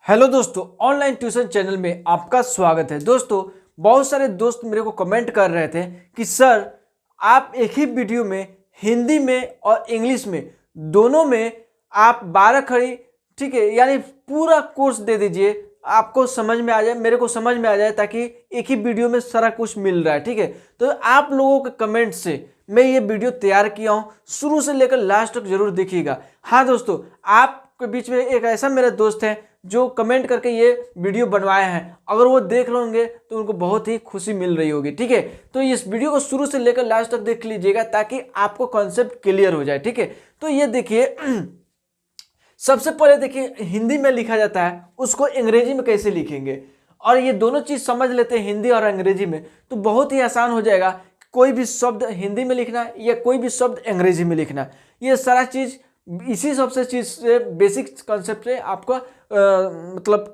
Hello दोस्तों, online tuition channel में आपका स्वागत है। दोस्तों, बहुत सारे दोस्त मेरे को कमेंट कर रहे थे कि सर आप एक ही वीडियो में हिंदी में और इंग्लिश में दोनों में आप 12 खड़ी, ठीक है, यानी पूरा कोर्स दे दीजिए, आपको समझ में आ जाए, मेरे को समझ में आ जाए, ताकि एक ही वीडियो में सारा कुछ मिल रहा है। ठीक है, तो आप लोगों के कमेंट से मैं ये वीडियो तैयार किया हूँ, शुरू से लेकर लास्ट तक जरूर देखिएगा। हाँ दोस्तों, आपके बीच में एक ऐसा मेरा दोस्त है जो कमेंट करके ये वीडियो बनवाए हैं, अगर वो देख लेंगे तो उनको बहुत ही खुशी मिल रही होगी। ठीक है, तो इस वीडियो को शुरू से लेकर लास्ट तक देख लीजिएगा ताकि आपको कॉन्सेप्ट क्लियर हो जाए। ठीक है, तो ये देखिए, सबसे पहले देखिए हिंदी में लिखा जाता है, उसको अंग्रेजी में कैसे लिखेंगे, और ये दोनों चीज समझ लेते हैं हिंदी और अंग्रेजी में, तो बहुत ही आसान हो जाएगा। कोई भी शब्द हिंदी में लिखना या कोई भी शब्द अंग्रेजी में लिखना, ये सारा चीज इसी सबसे चीज से, बेसिक कॉन्सेप्ट से आपका मतलब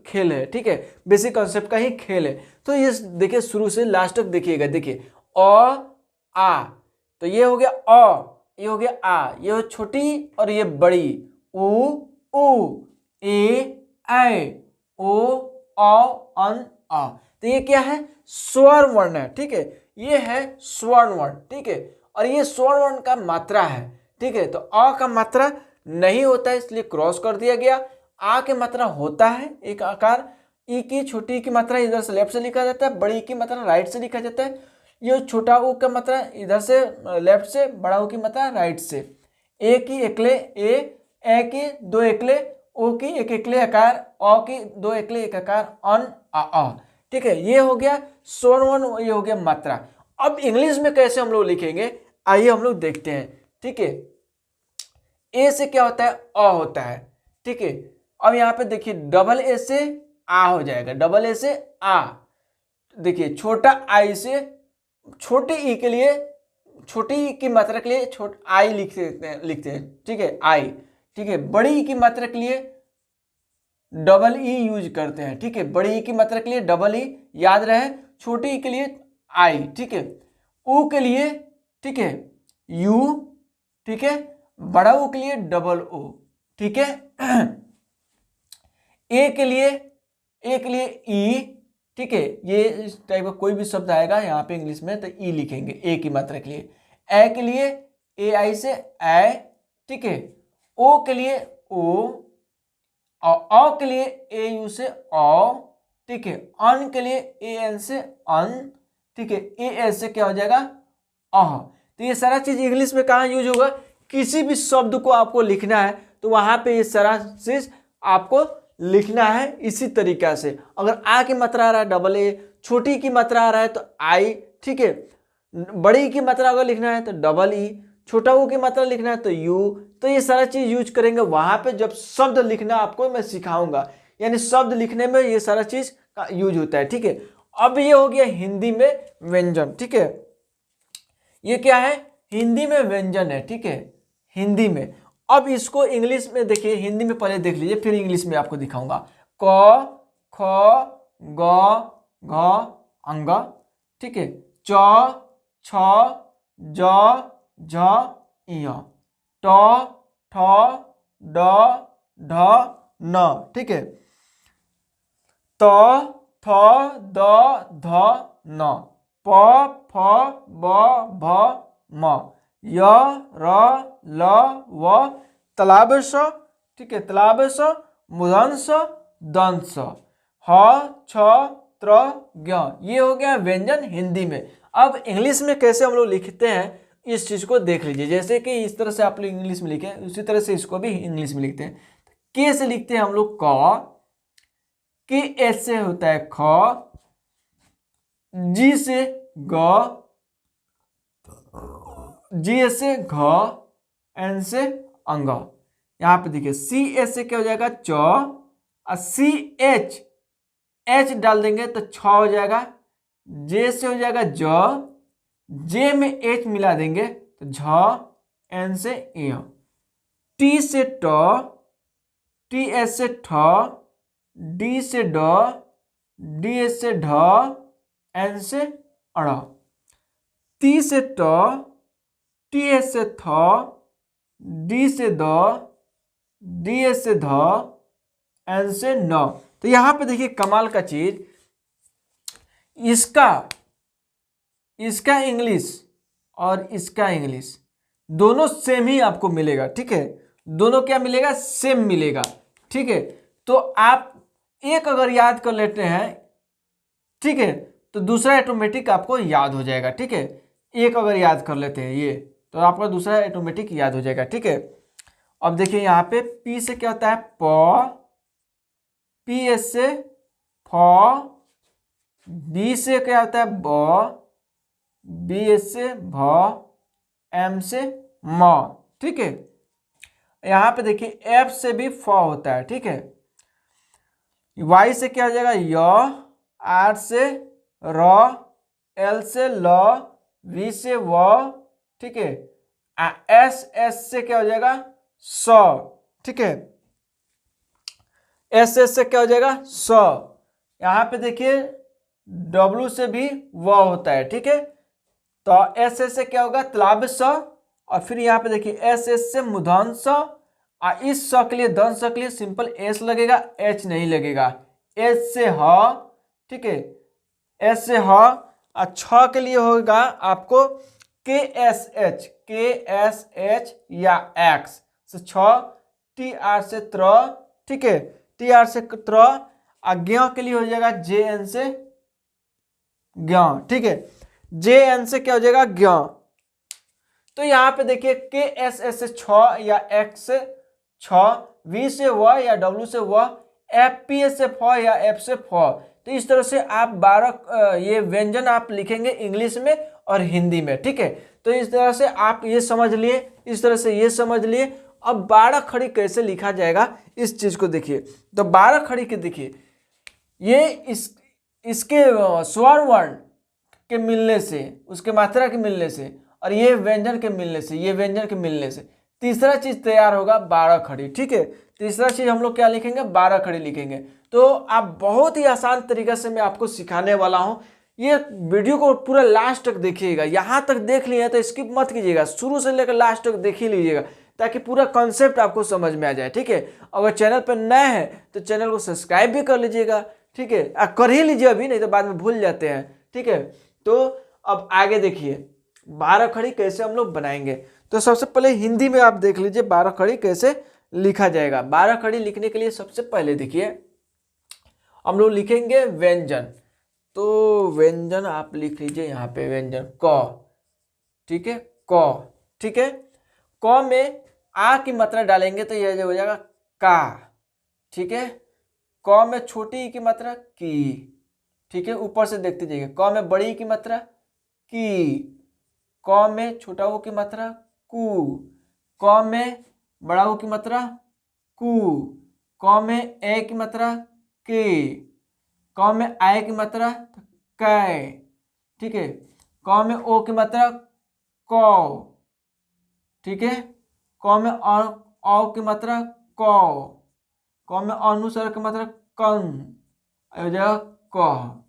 खेल है। ठीक है, बेसिक कॉन्सेप्ट का ही खेल है। तो ये देखिए शुरू से लास्ट तक देखिएगा। देखिए आ, तो ये हो गया अ, ये हो गया आ, ये हो छोटी और ये बड़ी, उ ए ऐ ओ अन आ। तो ये क्या है? स्वर वर्ण है। ठीक है, ये है स्वर्ण वर्ण। ठीक है, और ये स्वर्ण वर्ण का मात्रा है। ठीक है, तो अ का मात्रा नहीं होता है इसलिए क्रॉस कर दिया गया। आ की मात्रा होता है एक आकार, ई की छोटी ई की मात्रा इधर से लेफ्ट से लिखा जाता है, बड़ी ई की मात्रा राइट से लिखा जाता है। ये छोटा ऊ का मात्रा इधर से लेफ्ट से, बड़ा ऊ की मात्रा राइट से। ए की एकले ए की दो एकले, ओ की एक एकले आकार, अ की दो एकले एक आकार, अन आ। ठीक है, ये हो गया स्वर्ण वर्ण, ये हो गया मात्रा। अब इंग्लिश में कैसे हम लोग लिखेंगे, आइए हम लोग देखते हैं। ठीक है, ए से क्या होता है? अ होता है। ठीक है, अब यहां पे देखिए डबल ए से आ हो जाएगा, डबल ए से आ। देखिए छोटा आई से, छोटे ई के लिए, छोटी ई की मात्रा के लिए आई लिखते हैं। ठीक है, आई। ठीक है, बड़ी ई की मात्रा के लिए डबल ई यूज करते हैं। ठीक है, बड़ी ई की मात्रा के लिए डबल ई याद रहे, छोटी ई के लिए आई। ठीक है, ऊ के लिए, ठीक है, यू। ठीक है, बड़ा ऊ के लिए डबल ओ। ठीक है, ए के लिए, ई। ठीक है, ये इस टाइप का कोई भी शब्द आएगा यहाँ पे इंग्लिश में तो ई लिखेंगे ए की मात्रा के लिए। ए के लिए ए आई से ए। ठीक है, ओ के लिए ओ, और अ के लिए ए यू से औ। ठीक है, अन के लिए ए एन से अन। ठीक है, ए एस से क्या हो जाएगा? अह। तो ये सारा चीज इंग्लिश में कहाँ यूज होगा? किसी भी शब्द को आपको लिखना है तो वहां पे ये सारा चीज आपको लिखना है इसी तरीका से। अगर आ की मात्रा आ रहा है डबल ए, छोटी की मात्रा आ रहा है तो आई। ठीक है, बड़ी की मात्रा अगर लिखना है तो डबल ई, छोटा ऊ की मात्रा लिखना है तो यू। तो ये सारा चीज यूज करेंगे वहां पे जब शब्द लिखना आपको मैं सिखाऊंगा, यानी शब्द लिखने में ये सारा चीज का यूज होता है। ठीक है, अब ये हो गया हिंदी में व्यंजन। ठीक है, ये क्या है? हिंदी में व्यंजन है। ठीक है, हिंदी में। अब इसको इंग्लिश में देखिए, हिंदी में पहले देख लीजिए फिर इंग्लिश में आपको दिखाऊंगा। क ख ग घ अंग। ठीक है, च छ ज झ इय, ट ठ ड ढ न। ठीक है, त थ द ध न, प फ ब भ म, य र ल व तालाब स। ठीक है, तालाब स मूर्धन्य स दंत स, ह छ त्र ज्ञ। ये हो गया व्यंजन हिंदी में। अब इंग्लिश में कैसे हम लोग लिखते हैं इस चीज को देख लीजिए। जैसे कि इस तरह से आप लोग इंग्लिश में लिखे उसी तरह से इसको भी इंग्लिश में लिखते हैं। के से लिखते हैं हम लोग क, के एस से होता है ख, जी से ग, जी एस से घ, एन से अंग। यहां पे देखिए सी एस से क्या हो जाएगा? च, और सी एच, एच डाल देंगे तो छ हो जाएगा। जे से हो जाएगा ज, जे में एच मिला देंगे तो झ, एन से ए, टी से ट, टी एस से ठ, डी से ड, डी एस से ढ, एन से अड़, ती से ट, टी एस से थ, डी से द, डी एस से ध, एन से न। तो यहाँ पे देखिए कमाल का चीज, इसका इंग्लिश और इसका इंग्लिश दोनों सेम ही आपको मिलेगा, ठीक है। दोनों क्या मिलेगा, सेम मिलेगा, ठीक है। तो आप एक अगर याद कर लेते हैं, ठीक है, तो दूसरा ऑटोमेटिक आपको याद हो जाएगा, ठीक है। एक अगर याद कर लेते हैं ये, तो आपका दूसरा ऑटोमेटिक याद हो जाएगा, ठीक है। अब देखिए यहाँ पे पी से क्या होता है, प, पी एस से फ, बी से क्या होता है, ब, बी एस से भ, एम से म, ठीक है। यहाँ पे देखिए एफ से भी फ होता है, ठीक है। वाई से क्या हो जाएगा, य, आर से र, एल से ल, वी से व, ठीक है। एस से क्या हो जाएगा, स, ठीक है। एस से क्या हो जाएगा, स। यहाँ पे देखिए डब्ल्यू से भी व होता है, ठीक है। तो एस से क्या होगा, तालाब स, और फिर यहाँ पे देखिए एस से मूर्धन्य स, और इस स के लिए दंत स के लिए सिंपल एस लगेगा, एच नहीं लगेगा। एच से ह, ठीक है, एस से ह। और छ के लिए होगा आपको के एस एच या एक्स से छ, टी आर से त्र, ठीक है, टी आर से त्र। ज्ञ के लिए हो जाएगा जे एन से ज्ञ, ठीक है। जे एन से क्या हो जाएगा, ज्ञ। तो यहाँ पे देखिए के एस से छ या एक्स से छ, वी से व या डब्ल्यू से व, एफ पी एस से फ या एफ से फ। तो इस तरह से आप 12 ये व्यंजन आप लिखेंगे इंग्लिश में और हिंदी में, ठीक है। तो इस तरह से आप ये समझ लिए, इस तरह से ये समझ लिए। अब 12 खड़ी कैसे लिखा जाएगा इस चीज को देखिए। तो 12 खड़ी के देखिए, ये इसके स्वर वर्ण के मिलने से, उसके मात्रा के मिलने से, और ये व्यंजन के मिलने से, ये व्यंजन के मिलने से तीसरा चीज तैयार होगा 12 खड़ी, ठीक है। तीसरा चीज हम लोग क्या लिखेंगे, 12 खड़ी लिखेंगे। तो आप बहुत ही आसान तरीके से मैं आपको सिखाने वाला हूं। ये वीडियो को पूरा लास्ट तक देखिएगा, यहां तक देख लिया तो स्किप मत कीजिएगा, शुरू से लेकर लास्ट तक देख ही लीजिएगा, ताकि पूरा कॉन्सेप्ट आपको समझ में आ जाए, ठीक है। अगर चैनल पर नए हैं तो चैनल को सब्सक्राइब भी कर लीजिएगा, ठीक है। कर ही लीजिए अभी, नहीं तो बाद में भूल जाते हैं, ठीक है। तो अब आगे देखिए 12 खड़ी कैसे हम लोग बनाएंगे। तो सबसे पहले हिंदी में आप देख लीजिए 12 खड़ी कैसे लिखा जाएगा। 12 खड़ी लिखने के लिए सबसे पहले देखिए हम लोग लिखेंगे व्यंजन। तो व्यंजन आप लिख लीजिए यहाँ पे, व्यंजन क, ठीक है, क, ठीक है। क में आ की मात्रा डालेंगे तो यह हो जाएगा का, ठीक है। क में छोटी ई की मात्रा की, ठीक है, ऊपर से देखते जाइए। क में बड़ी ई की मात्रा की, क में छोटा ऊ की मात्रा कु, क में बड़ा ऊ की मात्रा कु, क में ए की मात्रा के, क में आय की मात्रा कै, ठीक है। क में ओ की मात्रा कौ, ठीक है। क में औ की मात्रा कौ, क में अनुस्वर की मात्रा कन, हो जाएगा क,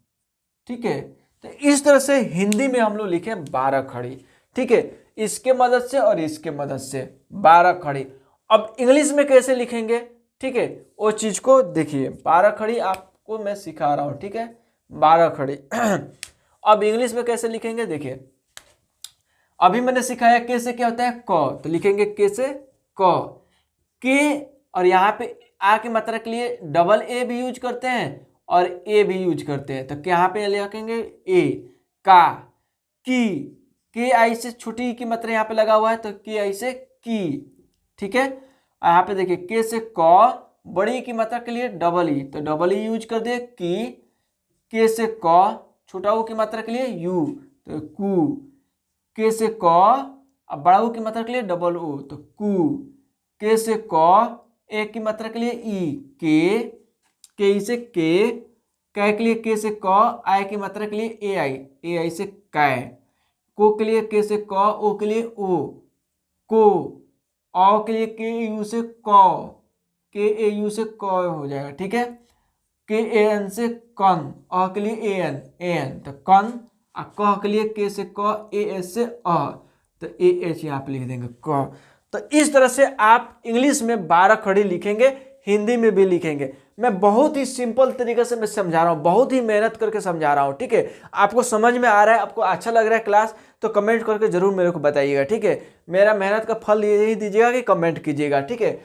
ठीक है। तो इस तरह से हिंदी में हम लोग लिखे 12 खड़ी, ठीक है, इसके मदद से और इसके मदद से 12 खड़ी। अब इंग्लिश में कैसे लिखेंगे, ठीक है, वो चीज को देखिए। 12 खड़ी आपको मैं सिखा रहा हूं, ठीक है, 12 खड़ी। अब इंग्लिश में कैसे लिखेंगे देखिए। अभी मैंने सिखाया के से क्या होता है, क, तो लिखेंगे के से क, के, और यहाँ पे आ की मात्रा के लिए डबल ए भी यूज करते हैं और ए भी यूज करते हैं। तो यहाँ पे लिखेंगे ए, का, की, के आई से छोटी की मात्रा यहाँ पे लगा हुआ है तो के आई से की, ठीक है। यहाँ पे देखिए के से क, बड़ी की मात्रा के लिए डबल ई, तो डबल ई यूज कर दिए की। के से क, छोटा ऊ की मात्रा के लिए यू, तो कु। के से क, अब बड़ा ऊ की मात्रा के लिए डबल ओ, तो कु। के से क, ए की मात्रा के लिए ई, के ई से के, कै के लिए के से क, आई की मात्रा के लिए ए आई से कै, को के लिए के से क, ओ के लिए ओ, को, औ के लिए के यू से कौ, के ए यू से क हो जाएगा, ठीक है। के ए एन से कन, अ के लिए ए एन, तो कन। और क के लिए के से क, ए एस से अ, तो ए एच यहाँ पे लिख देंगे क। तो इस तरह से आप इंग्लिश में 12 खड़ी लिखेंगे, हिंदी में भी लिखेंगे। मैं बहुत ही सिंपल तरीके से मैं समझा रहा हूँ, बहुत ही मेहनत करके समझा रहा हूँ, ठीक है। आपको समझ में आ रहा है, आपको अच्छा लग रहा है क्लास, तो कमेंट करके जरूर मेरे को बताइएगा, ठीक है। मेरा मेहनत का फल यही दीजिएगा कि कमेंट कीजिएगा, ठीक है।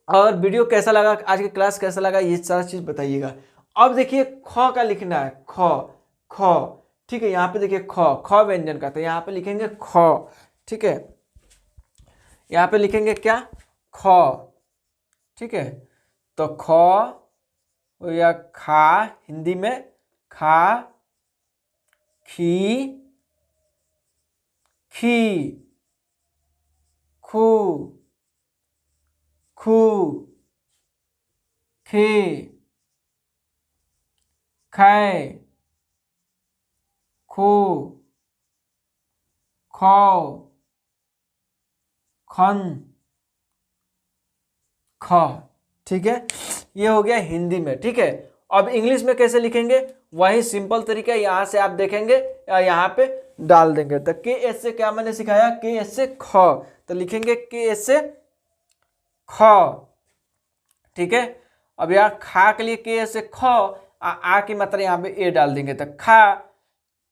और वीडियो कैसा लगा, आज की क्लास कैसा लगा, ये सारा चीज बताइएगा। अब देखिए ख का लिखना है, ख ख, ठीक है। यहाँ पे देखिए ख, ख व्यंजन का, तो यहाँ पे लिखेंगे ख, ठीक है। यहाँ पे लिखेंगे क्या, ख, ठीक है। तो ख हो या खा, हिंदी में खा, खी, खी, खू, खू, खे, खे, खो, खौ, खन, ख, ठीक है। ये हो गया हिंदी में, ठीक है। अब इंग्लिश में कैसे लिखेंगे, वही सिंपल तरीका है, यहां से आप देखेंगे यहाँ पे डाल देंगे। तो के एस से क्या मैंने सिखाया, के एस से ख, तो लिखेंगे के एस से ख, ठीक है। अब यहाँ खा के लिए के एस से ख, आ की मात्रा यहाँ पे ए डाल देंगे, तो खा,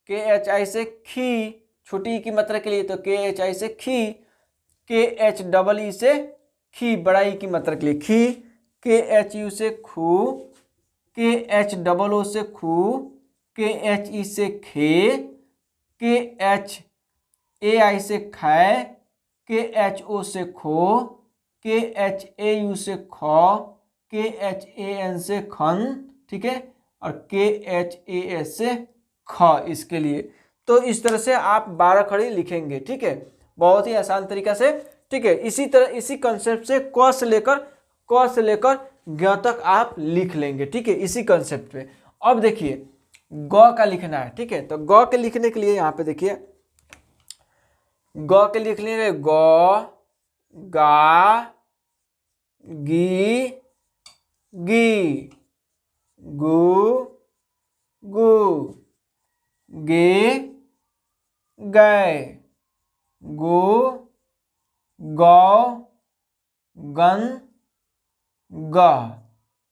के एच आई से खी, छोटी ई की मात्रा के लिए तो के एच आई से खी, के एच डबल ई से खी, बड़ा ई की मात्रा के लिए खी, के एच यू से खू, के एच डबल ओ से खू, के एच ई से खे, के एच ए आई से खै, के एच ओ से खो, के एच ए यू से खौ, के एच ए एन से खन, ठीक है। और के एच ए एस से ख इसके लिए। तो इस तरह से आप 12 खड़ी लिखेंगे, ठीक है, बहुत ही आसान तरीका से, ठीक है। इसी तरह इसी कंसेप्ट से क से लेकर ग तक आप लिख लेंगे, ठीक है, इसी कंसेप्ट पे। अब देखिए ग का लिखना है, ठीक है। तो ग के लिखने के लिए यहाँ पे देखिए, ग के लिख लेंगे ग, गा, गी, गी, गु, गु, गे, गए, गो, गौ, गन, ग,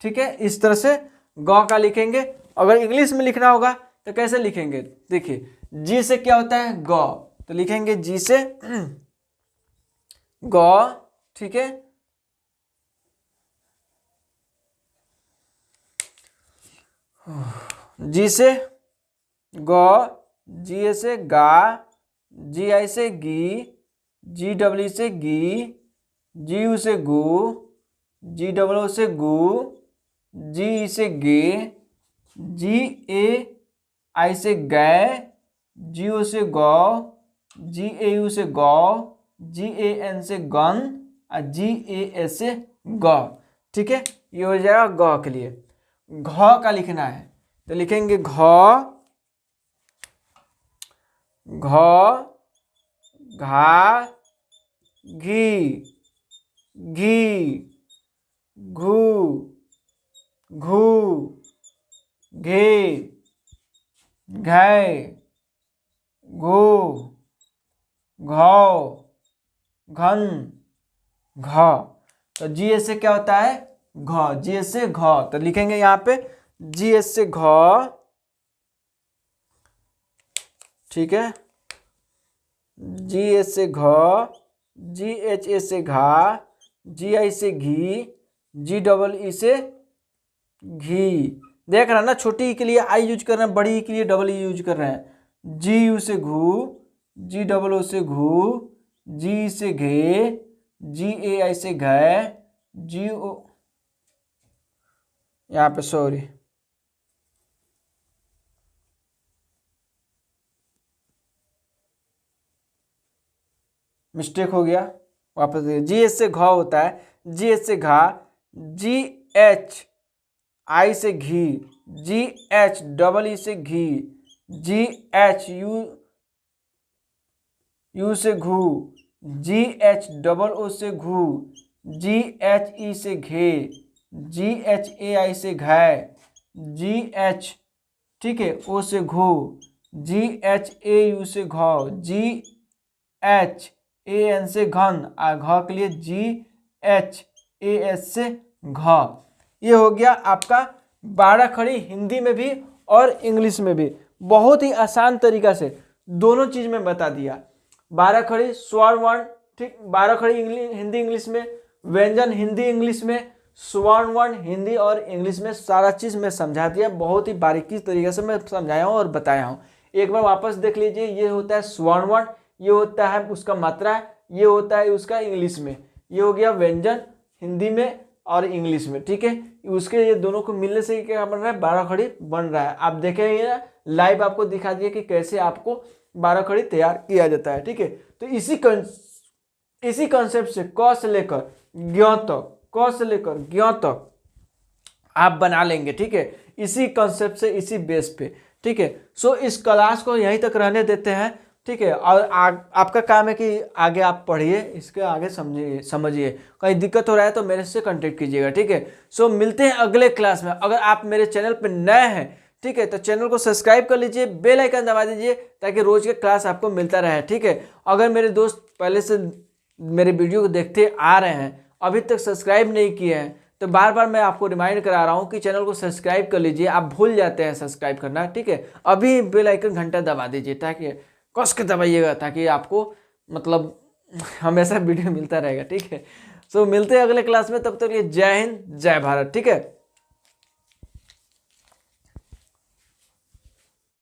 ठीक है। इस तरह से ग का लिखेंगे। अगर इंग्लिश में लिखना होगा तो कैसे लिखेंगे, देखिए जी से क्या होता है, ग, तो लिखेंगे जी से ग, ठीक है। जी से ग, जी से गा, जी आई से गी, जी डब्ल्यू से गी, जी यू से गु, जी डबल ओ से गु, जी ई से गे, जी ए आई से गै, जी ओ से गौ, जी ए यू से गौ, जी ए एन से गन, और जी ए एस से ग, ठीक है। ये हो जाएगा ग के लिए। घ का लिखना है, तो लिखेंगे घ, घ, घा, घी, घी, घू, घू, घे, घै, घो, घौ, घन, घ। तो जी एस से क्या होता है, घ, जी एस से घ, तो लिखेंगे यहाँ पे जी एस से घ, ठीक है। जी एस से घ, जी एच ए से घा, जी आई से घी, जी डबल ई से घी। देख रहे हैं ना, छोटी ई के लिए आई यूज कर रहे हैं, बड़ी ई के लिए डबल ई यूज कर रहे हैं। जी यू से घू, जी डबल ओ से घू, जी से घे, जी ए आई से घै, जी ओ, यहाँ पे सॉरी, मिस्टेक हो गया, वापस देखिए। जी एस से घ होता है, जी एस से घा, जी एच आई से घी, जी एच डबल ई से घी, जी एच यू यू से घू, जी एच डबल ओ से घू, जी एच ई से घे, जी एच ए आई से घै, जी एच, ठीक है, ओ से घो, जी एच ए यू से घौ, जी एच ए एन से घन, आ घ के लिए जी एच ए एस से घ। ये हो गया आपका 12 खड़ी हिंदी में भी और इंग्लिश में भी। बहुत ही आसान तरीका से दोनों चीज में बता दिया। 12 खड़ी स्वर्ण वर्ण, ठीक, 12 खड़ी हिंदी इंग्लिश में, व्यंजन हिंदी इंग्लिश में, स्वर्ण वर्ण हिंदी और इंग्लिश में, सारा चीज मैं समझा दिया। बहुत ही बारीकी तरीके से मैं समझाया हूँ और बताया हूँ। एक बार वापस देख लीजिए। ये होता है स्वर्ण वर्ण, ये होता है उसका मात्रा, ये होता है उसका इंग्लिश में। ये हो गया व्यंजन हिंदी में और इंग्लिश में, ठीक है। उसके ये दोनों को मिलने से क्या बन रहा है, 12 खड़ी बन रहा है। आप देखेंगे ना, लाइव आपको दिखा दिया कि कैसे आपको 12 खड़ी तैयार किया जाता है, ठीक है। तो इसी कॉन्सेप्ट से क से लेकर ज्ञ तक, क से लेकर ज्ञ तक आप बना लेंगे, ठीक है, इसी कॉन्सेप्ट से, इसी बेस पे, ठीक है। सो इस क्लास को यहीं तक रहने देते हैं, ठीक है। और आपका काम है कि आगे आप पढ़िए, इसके आगे समझिए। कहीं दिक्कत हो रहा है तो मेरे से कांटेक्ट कीजिएगा, ठीक है। सो मिलते हैं अगले क्लास में। अगर आप मेरे चैनल पर नए हैं, ठीक है, तो चैनल को सब्सक्राइब कर लीजिए, बेल आइकन दबा दीजिए ताकि रोज के क्लास आपको मिलता रहे, ठीक है। अगर मेरे दोस्त पहले से मेरे वीडियो को देखते आ रहे हैं, अभी तक सब्सक्राइब नहीं किए हैं, तो बार बार मैं आपको रिमाइंड करा रहा हूँ कि चैनल को सब्सक्राइब कर लीजिए। आप भूल जाते हैं सब्सक्राइब करना, ठीक है। अभी बेल आइकन घंटा दबा दीजिए, ताकि कस के दबाइएगा, ताकि आपको मतलब हमेशा वीडियो मिलता रहेगा, ठीक है। सो मिलते हैं अगले क्लास में, तब तक के लिए जय हिंद जय भारत, ठीक है।